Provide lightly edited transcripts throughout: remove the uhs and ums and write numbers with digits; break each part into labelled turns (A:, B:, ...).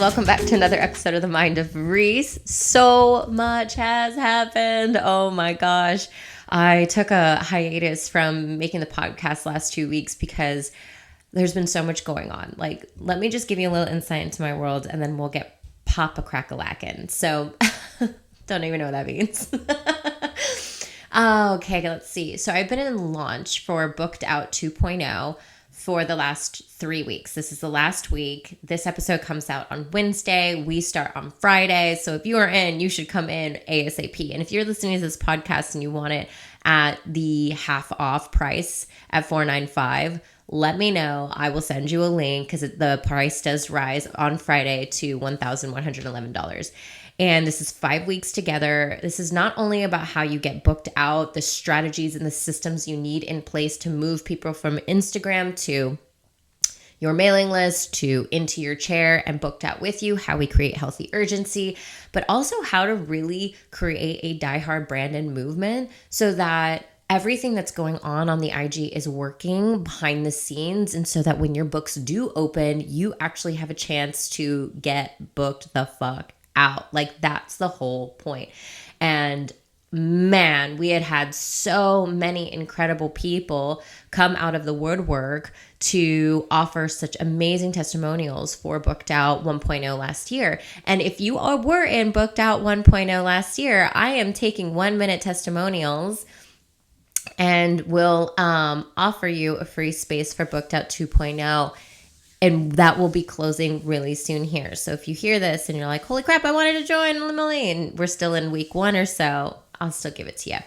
A: welcome back to another episode of the Mind of Reese. So much has happened. Oh my gosh. I took a hiatus from making the podcast last 2 weeks because there's been so much going on. Like, let me just give you a little insight into my world and then we'll get pop a crack-a-lackin'. So, don't even know what that means. Okay, let's see. So I've been in launch for Booked Out 2.0 for the last 3 weeks. This is the last week. This episode comes out on Wednesday. We start on Friday. So if you are in, you should come in ASAP. And if you're listening to this podcast and you want it at the half off price at $495, let me know. I will send you a link because the price does rise on Friday to $1,111. And this is 5 weeks together. This is not only about how you get booked out, the strategies and the systems you need in place to move people from Instagram to your mailing list to into your chair and booked out with you, how we create healthy urgency, but also how to really create a diehard brand and movement so that everything that's going on the IG is working behind the scenes. And so that when your books do open, you actually have a chance to get booked the fuck out. Like, that's the whole point. And man, we had so many incredible people come out of the woodwork to offer such amazing testimonials for Booked Out 1.0 last year. And if you were in Booked Out 1.0 last year, I am taking 1-minute testimonials and will offer you a free space for Booked Out 2.0. And that will be closing really soon here. So if you hear this and you're like, holy crap, I wanted to join Emily, and we're still in week 1 or so, I'll still give it to you.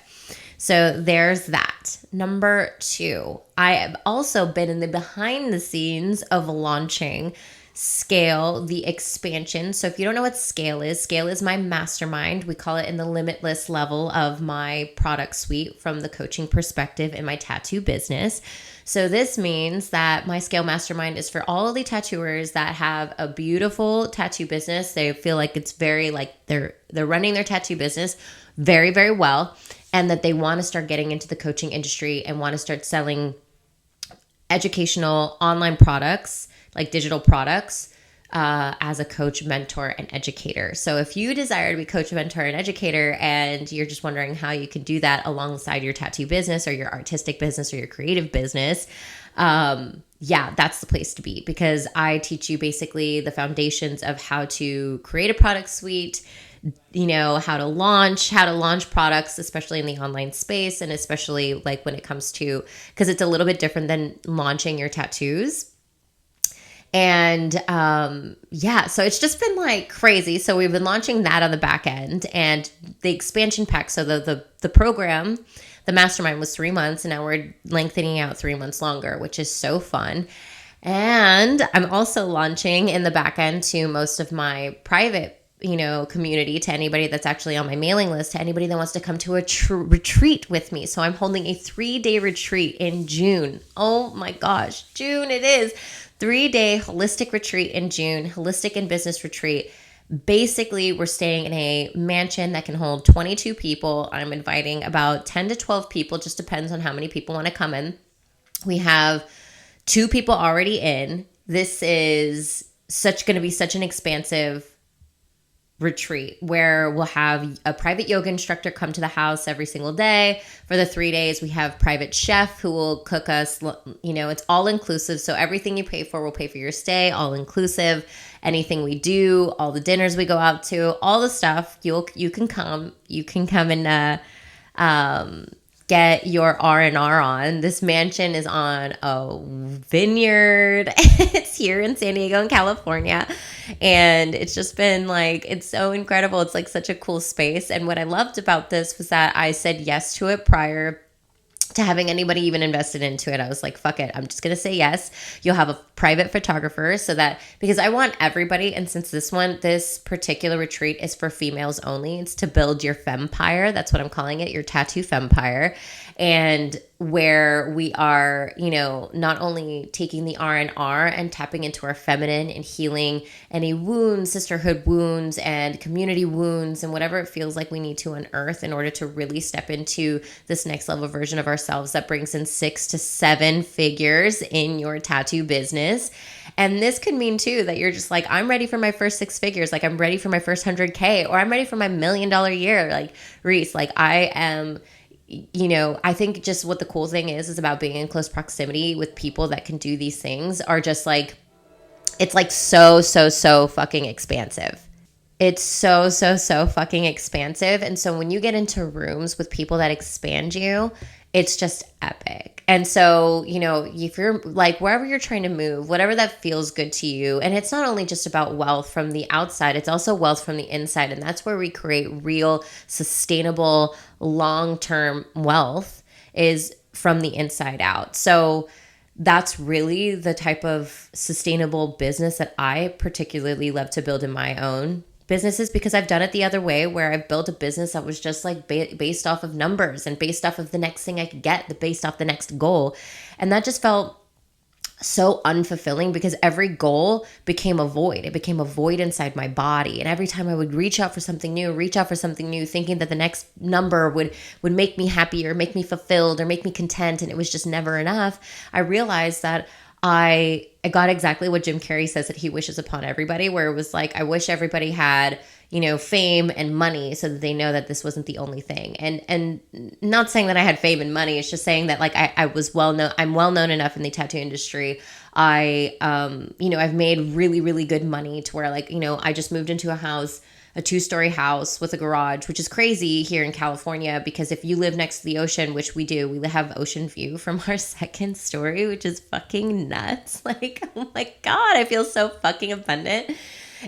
A: So there's that. Number 2, I have also been in the behind the scenes of launching Scale, the expansion. So if you don't know what Scale is my mastermind. We call it in the limitless level of my product suite from the coaching perspective in my tattoo business. So this means that my Scale Mastermind is for all of the tattooers that have a beautiful tattoo business. They feel like it's very like they're running their tattoo business very, very well, and that they want to start getting into the coaching industry and want to start selling educational online products, like digital products, as a coach, mentor, and educator. So if you desire to be coach, mentor, and educator, and you're just wondering how you can do that alongside your tattoo business or your artistic business or your creative business, that's the place to be, because I teach you basically the foundations of how to create a product suite, how to launch products, especially in the online space, and especially like when it comes to, because it's a little bit different than launching your tattoos. And so it's just been like crazy. So we've been launching that on the back end, and the expansion pack. So the program, the mastermind, was 3 months, and now we're lengthening out 3 months longer, which is so fun. And I'm also launching in the back end to most of my private community, to anybody that's actually on my mailing list, to anybody that wants to come to a retreat with me. So I'm holding a 3-day retreat in June. Oh my gosh, June it is. 3-day holistic retreat in June, holistic and business retreat. Basically, we're staying in a mansion that can hold 22 people. I'm inviting about 10 to 12 people, just depends on how many people want to come in. We have 2 people already in. This is going to be such an expansive retreat where we'll have a private yoga instructor come to the house every single day. For the 3 days, we have private chef who will cook us. It's all inclusive. So everything you pay for will pay for your stay, all inclusive. Anything we do, all the dinners we go out to, all the stuff, you can come and get your R&R on. This mansion is on a vineyard. It's here in San Diego in California. And it's just been like, it's so incredible. It's like such a cool space. And what I loved about this was that I said yes to it prior to having anybody even invested into it. I was like, fuck it, I'm just going to say yes. You'll have a private photographer because I want everybody. And since this particular retreat is for females only, it's to build your fempire. That's what I'm calling it, your tattoo fempire. and where we are, not only taking the R&R and tapping into our feminine and healing any wounds, sisterhood wounds and community wounds and whatever it feels like we need to unearth in order to really step into this next level version of ourselves that brings in 6 to 7 figures in your tattoo business. And this could mean too that you're just like, I'm ready for my first 6 figures. Like I'm ready for my first 100K, or I'm ready for my $1 million year. Like Reese, like I am, I think just what the cool thing is about being in close proximity with people that can do these things are just like, it's like so fucking expansive. It's so fucking expansive. And so when you get into rooms with people that expand you, it's just epic. And so, if you're like wherever you're trying to move, whatever that feels good to you, and it's not only just about wealth from the outside, it's also wealth from the inside. And that's where we create real, sustainable, long-term wealth is from the inside out. So that's really the type of sustainable business that I particularly love to build in my own businesses, because I've done it the other way where I've built a business that was just like based off of numbers and based off of the next thing I could get, based off the next goal. And that just felt so unfulfilling because every goal became a void. It became a void inside my body. And every time I would reach out for something new, thinking that the next number would make me happy or make me fulfilled or make me content, and it was just never enough, I realized that I got exactly what Jim Carrey says that he wishes upon everybody, where it was like, I wish everybody had, fame and money so that they know that this wasn't the only thing. And not saying that I had fame and money. It's just saying that like I was well known. I'm well known enough in the tattoo industry. I've made really, really good money to where like, I just moved into a 2-story house with a garage, which is crazy here in California, because if you live next to the ocean, which we do, we have ocean view from our 2nd story, which is fucking nuts. Like, oh my God, I feel so fucking abundant.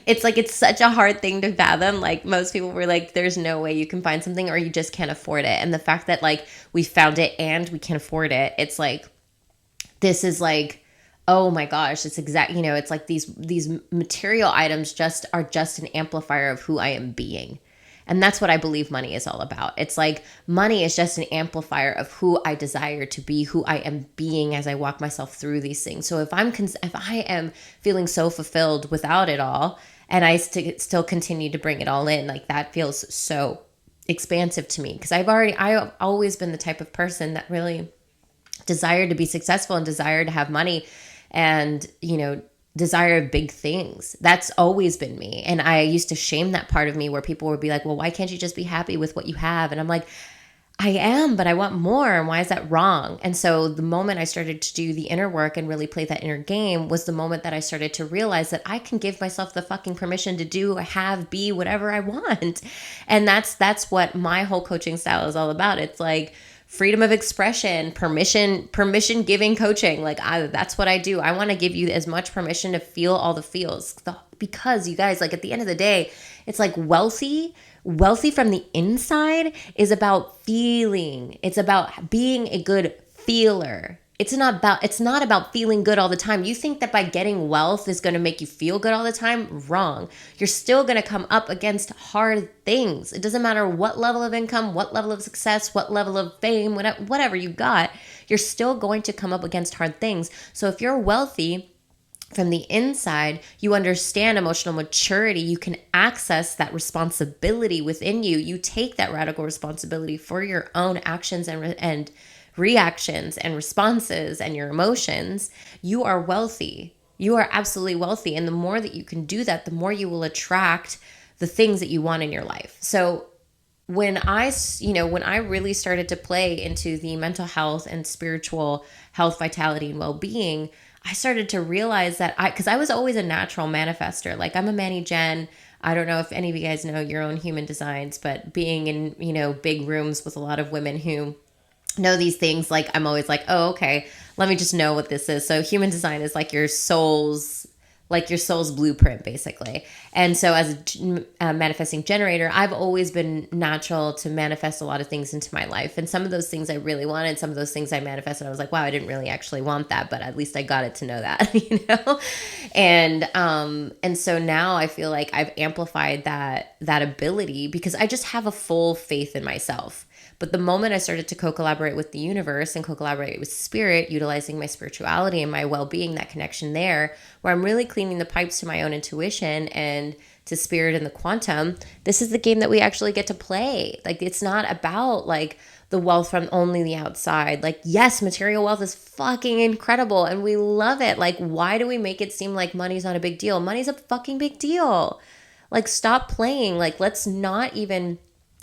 A: It's like, it's such a hard thing to fathom. Like most people were like, there's no way you can find something, or you just can't afford it. And the fact that like we found it and we can afford it, it's like, this is like, oh my gosh, it's it's like these material items are just an amplifier of who I am being. And that's what I believe money is all about. It's like money is just an amplifier of who I desire to be, who I am being as I walk myself through these things. So if I am feeling so fulfilled without it all, and I still continue to bring it all in, like that feels so expansive to me, because I've always been the type of person that really desired to be successful and desired to have money and, desire big things. That's always been me. And I used to shame that part of me where people would be like, well, why can't you just be happy with what you have? And I'm like, I am, but I want more. And why is that wrong? And so the moment I started to do the inner work and really play that inner game was the moment that I started to realize that I can give myself the fucking permission to do, have, be whatever I want. And that's what my whole coaching style is all about. It's like freedom of expression, permission giving coaching. Like that's what I do. I want to give you as much permission to feel all the feels, because you guys, like at the end of the day, it's like wealthy from the inside is about feeling. It's about being a good feeler. It's not about feeling good all the time. You think that by getting wealth is going to make you feel good all the time? Wrong. You're still going to come up against hard things. It doesn't matter what level of income, what level of success, what level of fame, whatever you got, you're still going to come up against hard things. So if you're wealthy from the inside, you understand emotional maturity, you can access that responsibility within you. You take that radical responsibility for your own actions and reactions and responses and your emotions. You are wealthy. You are absolutely wealthy. And the more that you can do that, the more you will attract the things that you want in your life. So when I really started to play into the mental health and spiritual health, vitality, and well-being, I started to realize that because I was always a natural manifester. Like I'm a Manny Gen. I don't know if any of you guys know your own human designs, but being in, big rooms with a lot of women who know these things, like I'm always like, oh, okay, let me just know what this is. So human design is like your soul's blueprint, basically. And so as a manifesting generator, I've always been natural to manifest a lot of things into my life. And some of those things I really wanted, some of those things I manifested, I was like, wow, I didn't really actually want that, but at least I got it to know that, And so now I feel like I've amplified that ability because I just have a full faith in myself. But the moment I started to co-collaborate with the universe and co-collaborate with spirit, utilizing my spirituality and my well-being, that connection there, where I'm really cleaning the pipes to my own intuition and to spirit and the quantum, this is the game that we actually get to play. Like, it's not about like the wealth from only the outside. Like, yes, material wealth is fucking incredible and we love it. Like, why do we make it seem like money's not a big deal? Money's a fucking big deal. Like, stop playing. Like, let's not even,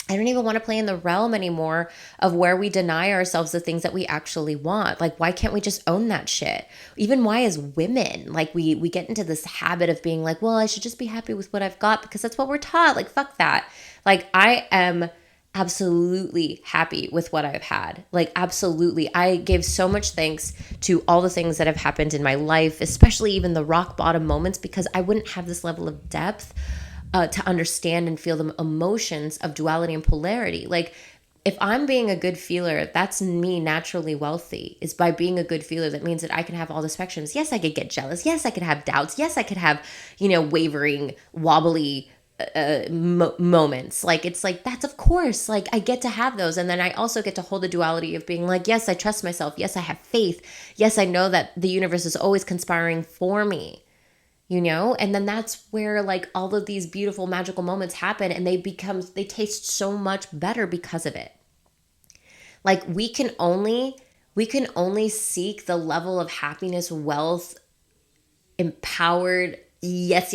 A: I don't even want to play in the realm anymore of where we deny ourselves the things that we actually want. Like, why can't we just own that shit? Even why as women, like we get into this habit of being like, well, I should just be happy with what I've got because that's what we're taught. Like, fuck that. Like, I am absolutely happy with what I've had. Like, absolutely. I give so much thanks to all the things that have happened in my life, especially even the rock bottom moments, because I wouldn't have this level of depth to understand and feel the emotions of duality and polarity. Like, if I'm being a good feeler, that's me naturally wealthy. Is by being a good feeler, that means that I can have all the spectrums. Yes, I could get jealous. Yes, I could have doubts. Yes, I could have, wavering, wobbly moments. Like, it's like, that's of course, like, I get to have those. And then I also get to hold the duality of being like, yes, I trust myself. Yes, I have faith. Yes, I know that the universe is always conspiring for me. And then that's where like all of these beautiful magical moments happen, and they taste so much better because of it. Like, we can only seek the level of happiness, wealth, empowered, yes,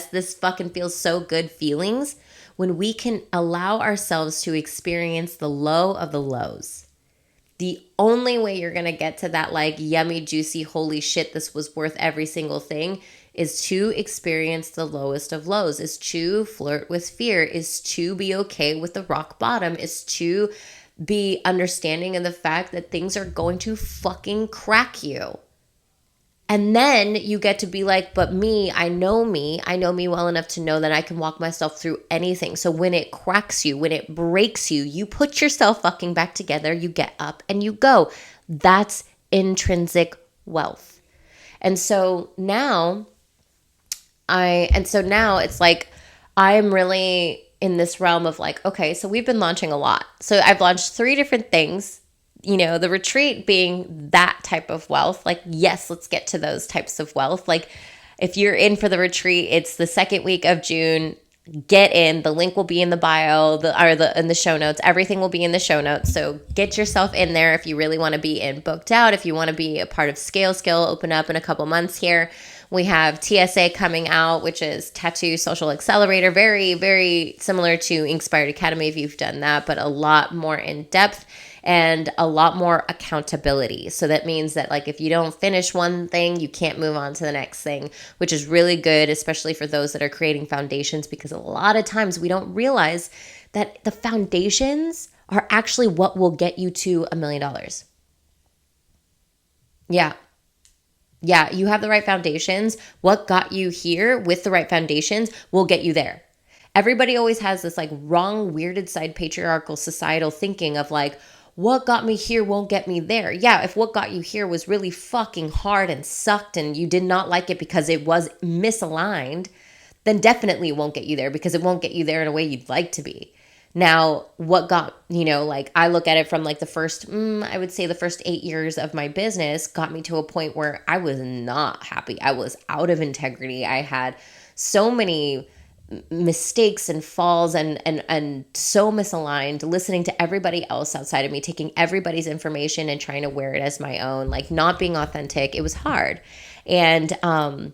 A: this fucking feels so good feelings when we can allow ourselves to experience the low of the lows. The only way you're going to get to that like yummy, juicy, holy shit, this was worth every single thing, is to experience the lowest of lows, is to flirt with fear, is to be okay with the rock bottom, is to be understanding of the fact that things are going to fucking crack you. And then you get to be like, but I know me well enough to know that I can walk myself through anything. So when it cracks you, when it breaks you, you put yourself fucking back together, you get up and you go. That's intrinsic wealth. And so now it's like, I'm really in this realm of like, okay, so we've been launching a lot. So I've launched 3 different things. The retreat being that type of wealth. Like, yes, let's get to those types of wealth. Like, if you're in for the retreat, it's the second week of June. Get in. The link will be in the bio, in the show notes. Everything will be in the show notes. So get yourself in there if you really want to be in booked out. If you want to be a part of Scale open up in a couple months here. We have TSA coming out, which is Tattoo Social Accelerator. Very, very similar to Inspired Academy if you've done that, but a lot more in depth and a lot more accountability. So that means that like if you don't finish one thing, you can't move on to the next thing, which is really good, especially for those that are creating foundations, because a lot of times we don't realize that the foundations are actually what will get you to $1 million. Yeah, you have the right foundations. What got you here with the right foundations will get you there. Everybody always has this like wrong, weirded side patriarchal societal thinking of like, what got me here won't get me there. Yeah, if what got you here was really fucking hard and sucked and you did not like it because it was misaligned, then definitely it won't get you there, because it won't get you there in a way you'd like to be. Now, what got, like I look at it from like the first 8 years of my business got me to a point where I was not happy. I was out of integrity. I had so many mistakes and falls and so misaligned, listening to everybody else outside of me, taking everybody's information and trying to wear it as my own, like not being authentic. It was hard. And, and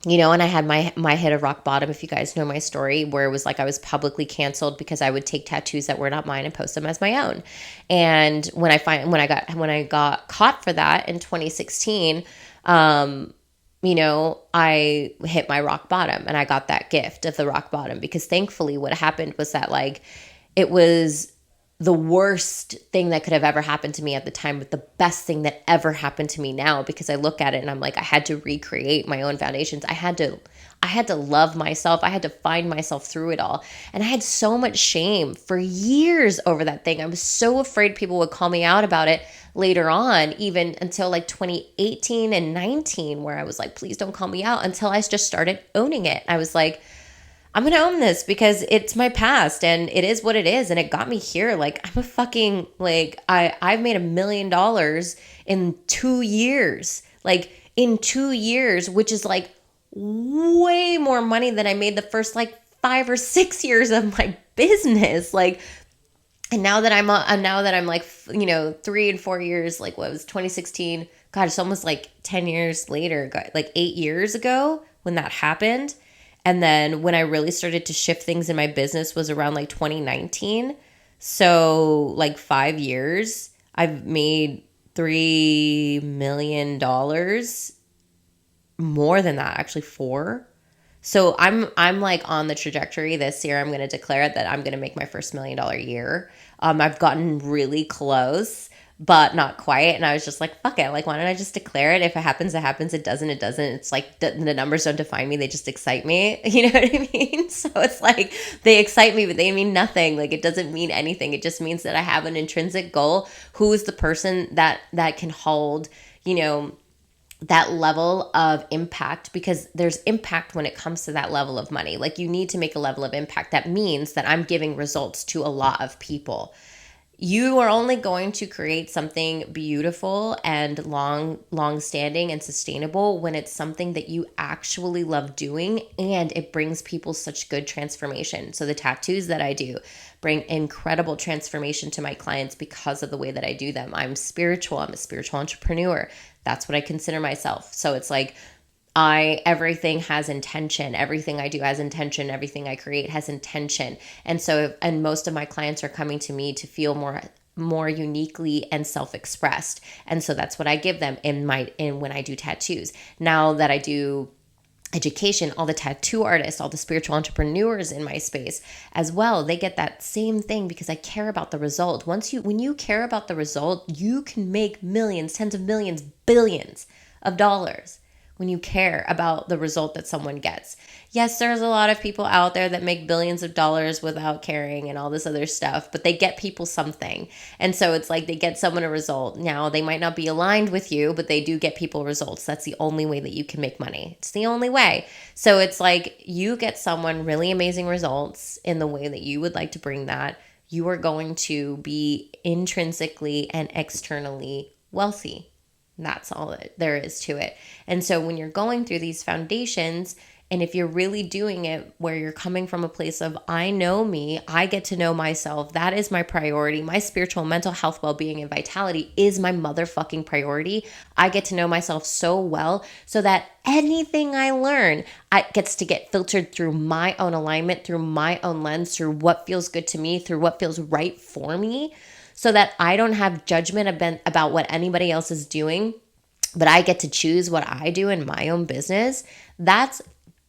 A: I had my hit of rock bottom, if you guys know my story, where it was like I was publicly canceled because I would take tattoos that were not mine and post them as my own. And when I got caught for that in 2016, I hit my rock bottom, and I got that gift of the rock bottom, because thankfully what happened was that like it was the worst thing that could have ever happened to me at the time, but the best thing that ever happened to me now, because I look at it and I'm like, I had to recreate my own foundations. I had to love myself. I had to find myself through it all. And I had so much shame for years over that thing. I was so afraid people would call me out about it later on, even until like 2018 and 19, where I was like, please don't call me out, until I just started owning it. I was like, I'm going to own this because it's my past and it is what it is. And it got me here. Like, I'm a fucking, like, I've made $1 million in 2 years. Like, in 2 years, which is like way more money than I made the first like 5 or 6 years of my business. Like, and now that I'm like, 3 and 4 years, like what was 2016? God, it's almost like 10 years later, like 8 years ago when that happened. And then when I really started to shift things in my business was around like 2019. So like 5 years, I've made $3 million, more than that, actually 4. So I'm like on the trajectory this year. I'm going to declare it that I'm going to make my first $1 million year. I've gotten really close, but not quite. And I was just like, fuck it. Like, why don't I just declare it? If it happens, it happens. It doesn't, it doesn't. It's like the numbers don't define me. They just excite me. You know what I mean? So it's like they excite me, but they mean nothing. Like, it doesn't mean anything. It just means that I have an intrinsic goal. Who is the person that can hold, that level of impact, because there's impact when it comes to that level of money. Like, you need to make a level of impact. That means that I'm giving results to a lot of people. You are only going to create something beautiful and long standing and sustainable when it's something that you actually love doing and it brings people such good transformation. So the tattoos that I do bring incredible transformation to my clients because of the way that I do them. I'm a spiritual entrepreneur. That's what I consider myself. So it's like, everything has intention. Everything I do has intention. Everything I create has intention. And so, and most of my clients are coming to me to feel more uniquely and self-expressed. And so that's what I give them in when I do tattoos. Now that I do education, all the tattoo artists, all the spiritual entrepreneurs in my space as well, they get that same thing because I care about the result. When you care about the result, you can make millions, tens of millions, billions of dollars. When you care about the result that someone gets. Yes, there's a lot of people out there that make billions of dollars without caring and all this other stuff, but they get people something. And so it's like they get someone a result. Now, they might not be aligned with you, but they do get people results. That's the only way that you can make money. It's the only way. So it's like you get someone really amazing results in the way that you would like to bring that. You are going to be intrinsically and externally wealthy. That's all that there is to it. And so when you're going through these foundations, and if you're really doing it where you're coming from a place of, I know me, I get to know myself, that is my priority. My spiritual, mental health, well-being, and vitality is my motherfucking priority. I get to know myself so well so that anything I learn, gets to get filtered through my own alignment, through my own lens, through what feels good to me, through what feels right for me, so that I don't have judgment about what anybody else is doing, but I get to choose what I do in my own business. That's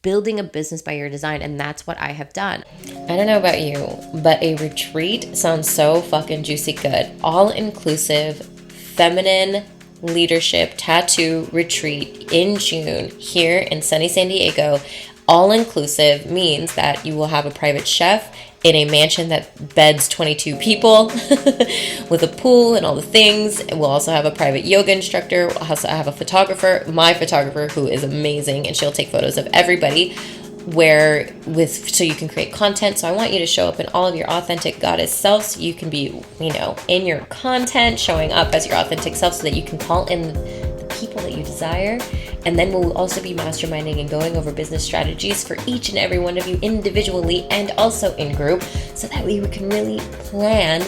A: building a business by your design, and that's what I have done. I don't know about you, but a retreat sounds so fucking juicy good. All-inclusive, feminine leadership tattoo retreat in June here in sunny San Diego. All-inclusive means that you will have a private chef in a mansion that beds 22 people with a pool and all the things. We'll also have a private yoga instructor. We'll also have a photographer, my photographer, who is amazing, and she'll take photos of everybody so you can create content. So I want you to show up in all of your authentic goddess self, so you can be, in your content, showing up as your authentic self so that you can call in the people that you desire. And then we'll also be masterminding and going over business strategies for each and every one of you individually and also in group, so that way we can really plan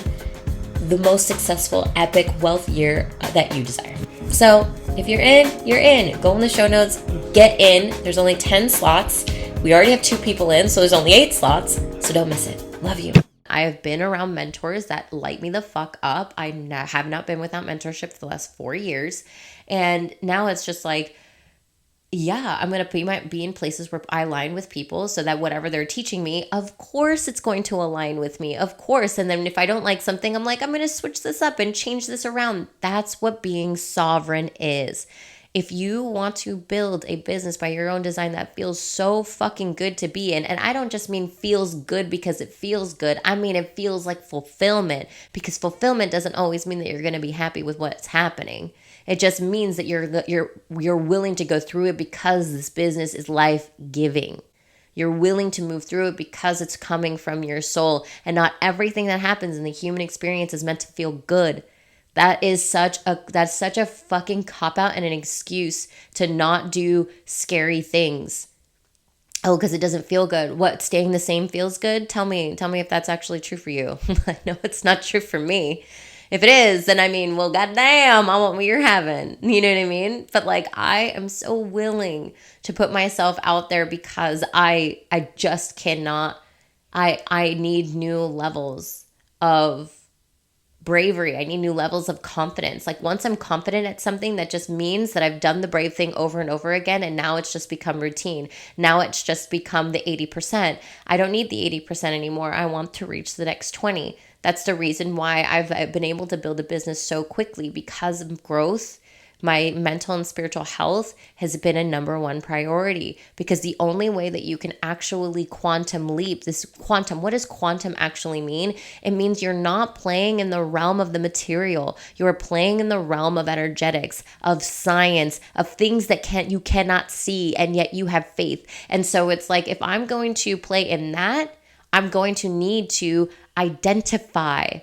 A: the most successful, epic wealth year that you desire. So if you're in, you're in. Go in the show notes, get in. There's only 10 slots. We already have 2 people in, so there's only 8 slots. So don't miss it. Love you. I have been around mentors that light me the fuck up. I have not been without mentorship for the last 4 years. And now it's just like, yeah, I'm going to be in places where I align with people so that whatever they're teaching me, of course it's going to align with me, of course. And then if I don't like something, I'm like, I'm going to switch this up and change this around. That's what being sovereign is. If you want to build a business by your own design that feels so fucking good to be in, and I don't just mean feels good because it feels good, I mean it feels like fulfillment, because fulfillment doesn't always mean that you're going to be happy with what's happening. It just means that you're willing to go through it because this business is life-giving. You're willing to move through it because it's coming from your soul. And not everything that happens in the human experience is meant to feel good. That's such a fucking cop out and an excuse to not do scary things. Oh, because it doesn't feel good. What, staying the same feels good? Tell me if that's actually true for you. I know it's not true for me. If it is, then I mean, well, goddamn, I want what you're having. You know what I mean? But like, I am so willing to put myself out there because I just cannot. I need new levels of bravery. I need new levels of confidence. Like once I'm confident at something, that just means that I've done the brave thing over and over again. And now it's just become routine. Now it's just become the 80%. I don't need the 80% anymore. I want to reach the next 20. That's the reason why I've been able to build a business so quickly, because of growth. My mental and spiritual health has been a number one priority, because the only way that you can actually quantum leap, what does quantum actually mean? It means you're not playing in the realm of the material. You're playing in the realm of energetics, of science, of things that you cannot see, and yet you have faith. And so it's like, if I'm going to play in that, I'm going to need to identify.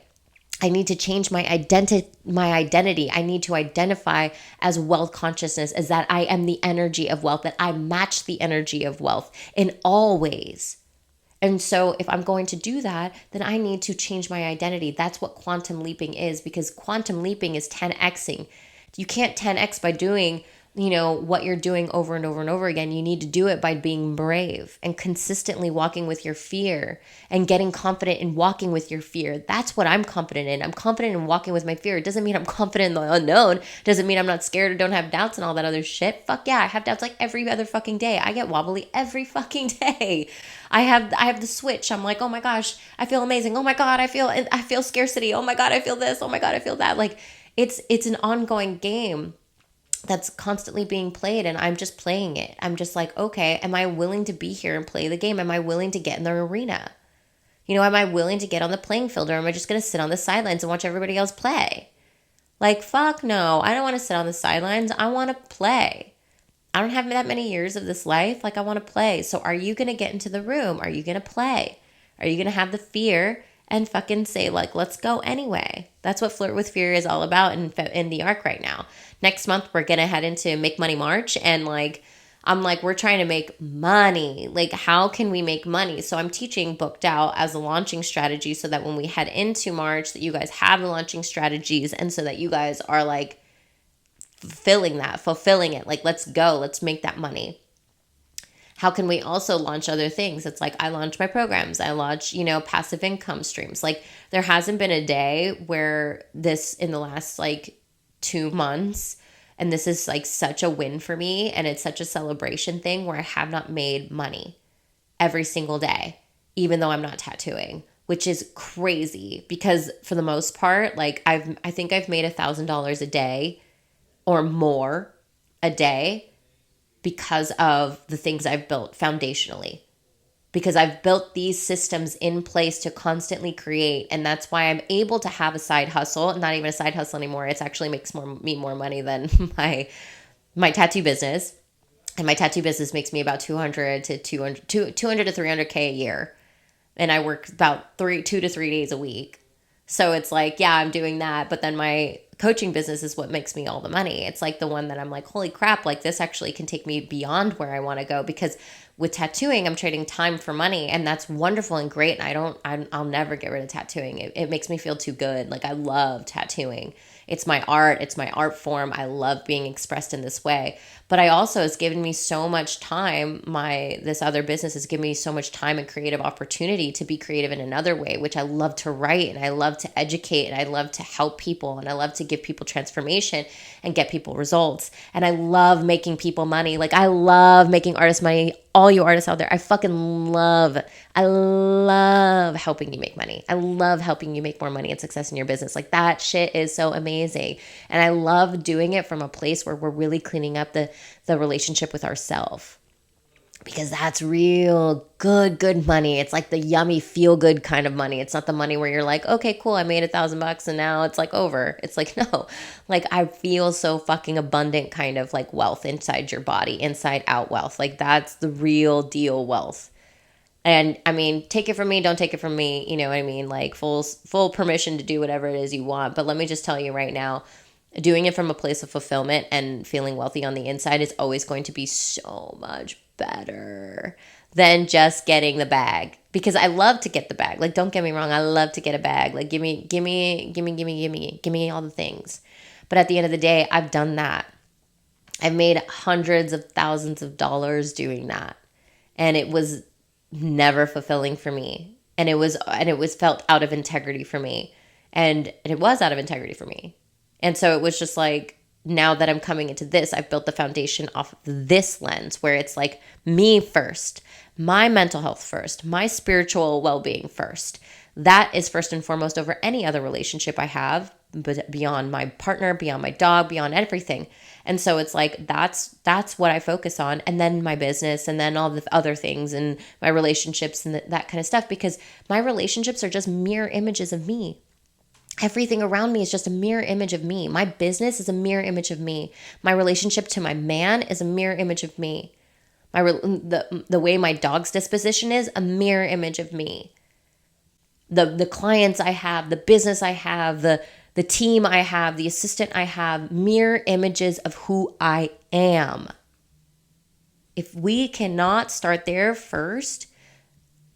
A: I need to change my identity. I need to identify as wealth consciousness, as that I am the energy of wealth, that I match the energy of wealth in all ways. And so if I'm going to do that, then I need to change my identity. That's what quantum leaping is, because quantum leaping is 10xing. You can't 10x by doing what you're doing over and over and over again. You need to do it by being brave and consistently walking with your fear and getting confident in walking with your fear. That's what I'm confident in. I'm confident in walking with my fear. It doesn't mean I'm confident in the unknown. It doesn't mean I'm not scared or don't have doubts and all that other shit. Fuck yeah, I have doubts like every other fucking day. I get wobbly every fucking day. I have the switch. I'm like, oh my gosh, I feel amazing. Oh my God, I feel scarcity. Oh my God, I feel this. Oh my God, I feel that. Like it's an ongoing game that's constantly being played, and I'm just playing it. I'm just like, okay, am I willing to be here and play the game? Am I willing to get in the arena? Am I willing to get on the playing field, or am I just going to sit on the sidelines and watch everybody else play? Like, fuck no. I don't want to sit on the sidelines. I want to play. I don't have that many years of this life. Like, I want to play. So are you going to get into the room? Are you going to play? Are you going to have the fear and fucking say, like, let's go anyway? That's what Flirt with Fear is all about in the arc right now. Next month, we're going to head into Make Money March. And I'm like, we're trying to make money. Like, how can we make money? So I'm teaching Booked Out as a launching strategy, so that when we head into March, that you guys have the launching strategies, and so that you guys are like fulfilling it. Like, let's go. Let's make that money. How can we also launch other things? It's like, I launch my programs. I launch, passive income streams. Like, there hasn't been a day where this, in the last 2 months, and this is such a win for me, and it's such a celebration thing, where I have not made money every single day, even though I'm not tattooing, which is crazy, because for the most part, I think I've made $1,000 a day or more a day, because of the things I've built foundationally, because I've built these systems in place to constantly create. And that's why I'm able to have a side hustle, not even a side hustle anymore. It actually makes me more money than my tattoo business. And my tattoo business makes me about 200 to 300K a year. And I work about 2 to 3 days a week. So it's like, yeah, I'm doing that. But then my coaching business is what makes me all the money. It's like the one that I'm like, holy crap, like this actually can take me beyond where I want to go, because with tattooing, I'm trading time for money, and that's wonderful and great. And I'll never get rid of tattooing. It makes me feel too good. Like, I love tattooing. It's my art. It's my art form. I love being expressed in this way. But it's given me so much time. This other business has given me so much time and creative opportunity to be creative in another way, which I love to write, and I love to educate, and I love to help people, and I love to give people transformation and get people results. And I love making people money. Like, I love making artists money. All you artists out there, I love helping you make money. I love helping you make more money and success in your business. Like, that shit is so amazing. And I love doing it from a place where we're really cleaning up the relationship with ourselves, because that's real good money. It's like the yummy, feel good kind of money. It's not the money where you're like, okay, cool, I made $1,000 and now it's like over. It's like, no, like, I feel so fucking abundant kind of like wealth inside your body, inside out wealth. Like, that's the real deal wealth. And I mean, take it from me, don't take it from me. You know what I mean? Like full permission to do whatever it is you want. But let me just tell you right now, doing it from a place of fulfillment and feeling wealthy on the inside is always going to be so much better than just getting the bag. Because I love to get the bag. Like, don't get me wrong, I love to get a bag. Like, give me all the things. But at the end of the day, I've done that. I've made hundreds of thousands of dollars doing that. And it was never fulfilling for me. And it was felt out of integrity for me. And it was out of integrity for me. And so it was just like, now that I'm coming into this, I've built the foundation off of this lens where it's like me first, my mental health first, my spiritual well-being first. That is first and foremost over any other relationship I have, but beyond my partner, beyond my dog, beyond everything. And so it's like that's what I focus on, and then my business, and then all the other things, and my relationships, and that kind of stuff, because my relationships are just mirror images of me. Everything around me is just a mirror image of me. My business is a mirror image of me. My relationship to my man is a mirror image of me. The way my dog's disposition is a mirror image of me. The clients I have, the business I have, the team I have, the assistant I have, mirror images of who I am. If we cannot start there first,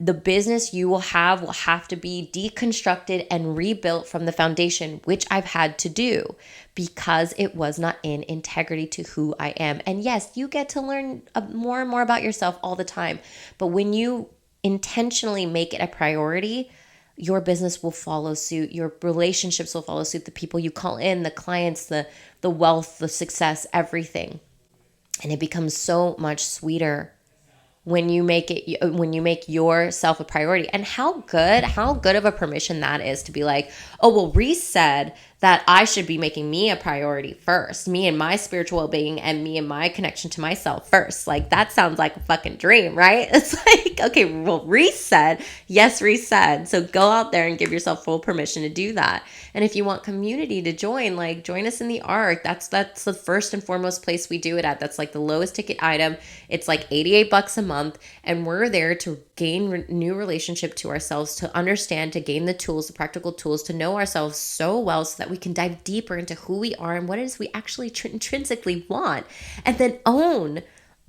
A: the business you will have to be deconstructed and rebuilt from the foundation, which I've had to do because it was not in integrity to who I am. And yes, you get to learn more and more about yourself all the time. But when you intentionally make it a priority, your business will follow suit. Your relationships will follow suit. The people you call in, the clients, the wealth, the success, everything. And it becomes so much sweeter when you make yourself a priority. And how good of a permission that is to be like, oh, well, Reese said that I should be making me a priority first, me and my spiritual well-being, and me and my connection to myself first. Like, that sounds like a fucking dream, right? It's like, okay, well, Reese said, yes, Reese said. So go out there and give yourself full permission to do that. And if you want community to join, like, join us in the ARC. That's the first and foremost place we do it at. That's like the lowest ticket item. It's like $88 a month. And we're there to gain new relationship to ourselves, to understand, to gain the tools, the practical tools, to know ourselves so well so that we can dive deeper into who we are and what it is we actually intrinsically want, and then own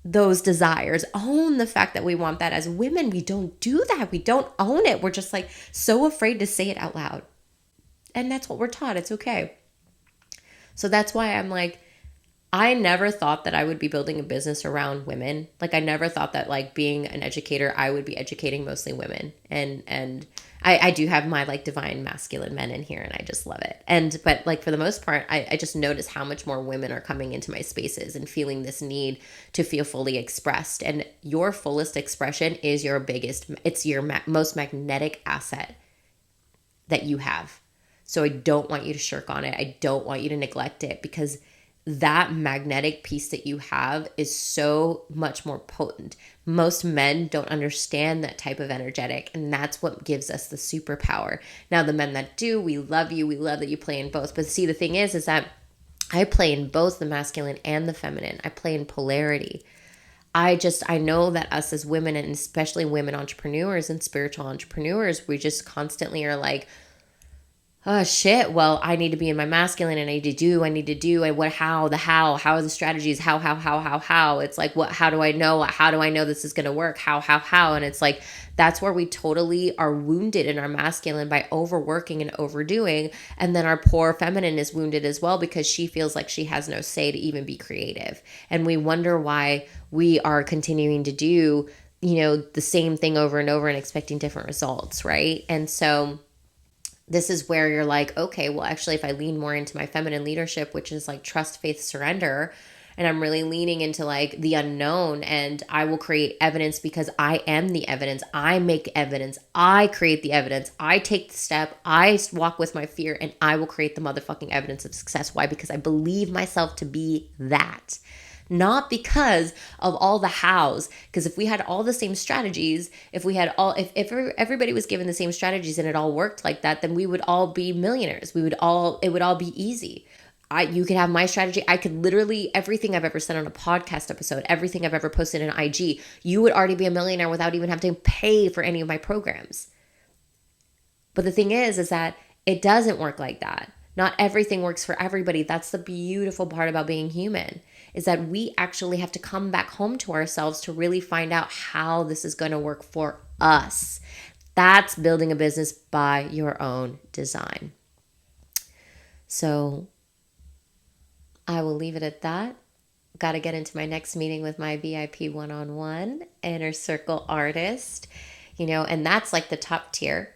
A: those desires, own the fact that we want that. As women, we don't do that. We don't own it. We're just like so afraid to say it out loud. And that's what we're taught. It's okay. So that's why I'm like, I never thought that I would be building a business around women. Like, I never thought that, like, being an educator, I would be educating mostly women. And I do have my, like, divine masculine men in here, and I just love it. But like, for the most part, I just notice how much more women are coming into my spaces and feeling this need to feel fully expressed. And your fullest expression is it's your most magnetic asset that you have. So I don't want you to shirk on it. I don't want you to neglect it, because that magnetic piece that you have is so much more potent. Most men don't understand that type of energetic, and that's what gives us the superpower. Now, the men that do, we love you. We love that you play in both. But see, the thing is that I play in both the masculine and the feminine. I play in polarity. I know that us as women, and especially women entrepreneurs and spiritual entrepreneurs, we just constantly are like, oh shit, well, I need to be in my masculine, and I need to do, how are the strategies, how, it's like, how do I know this is going to work? How, and it's like, that's where we totally are wounded in our masculine by overworking and overdoing. And then our poor feminine is wounded as well, because she feels like she has no say to even be creative. And we wonder why we are continuing to do, the same thing over and over and expecting different results. Right. And so this is where you're like, okay, well, actually, if I lean more into my feminine leadership, which is like trust, faith, surrender, and I'm really leaning into like the unknown, and I will create evidence because I am the evidence. I make evidence. I create the evidence. I take the step. I walk with my fear, and I will create the motherfucking evidence of success. Why? Because I believe myself to be that. Not because of all the hows, because if we had all the same strategies, if everybody was given the same strategies and it all worked like that, then we would all be millionaires. It would all be easy. You could have my strategy. I could literally, everything I've ever said on a podcast episode, everything I've ever posted in IG, you would already be a millionaire without even having to pay for any of my programs. But the thing is that it doesn't work like that. Not everything works for everybody. That's the beautiful part about being human, is that we actually have to come back home to ourselves to really find out how this is going to work for us. That's building a business by your own design. So I will leave it at that. Got to get into my next meeting with my VIP one-on-one inner circle artist, and that's like the top tier.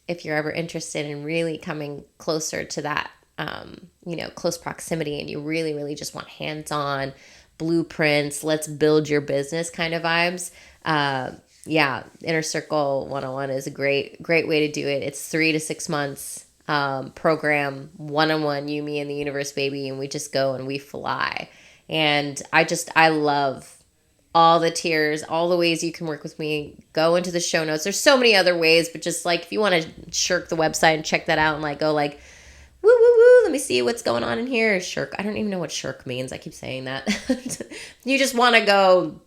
A: If you're ever interested in really coming closer to that, close proximity, and you really, really just want hands-on blueprints, let's build your business kind of vibes. Inner circle one-on-one is a great way to do it. It's 3 to 6 months. Program, one-on-one, you, me, and the universe, baby, and we just go and we fly. And I love all the tiers, all the ways you can work with me. Go into the show notes. There's so many other ways, but just like if you want to shirk the website and check that out and go woo woo woo, let me see what's going on in here. Shirk, I don't even know what shirk means. I keep saying that. You just want to go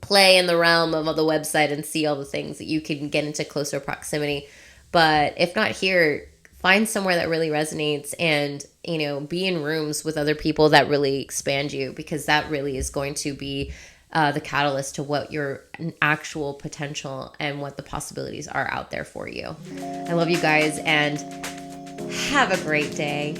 A: play in the realm of the website and see all the things that you can get into closer proximity. But if not here, find somewhere that really resonates and, be in rooms with other people that really expand you, because that really is going to be the catalyst to what your actual potential and what the possibilities are out there for you. I love you guys and have a great day.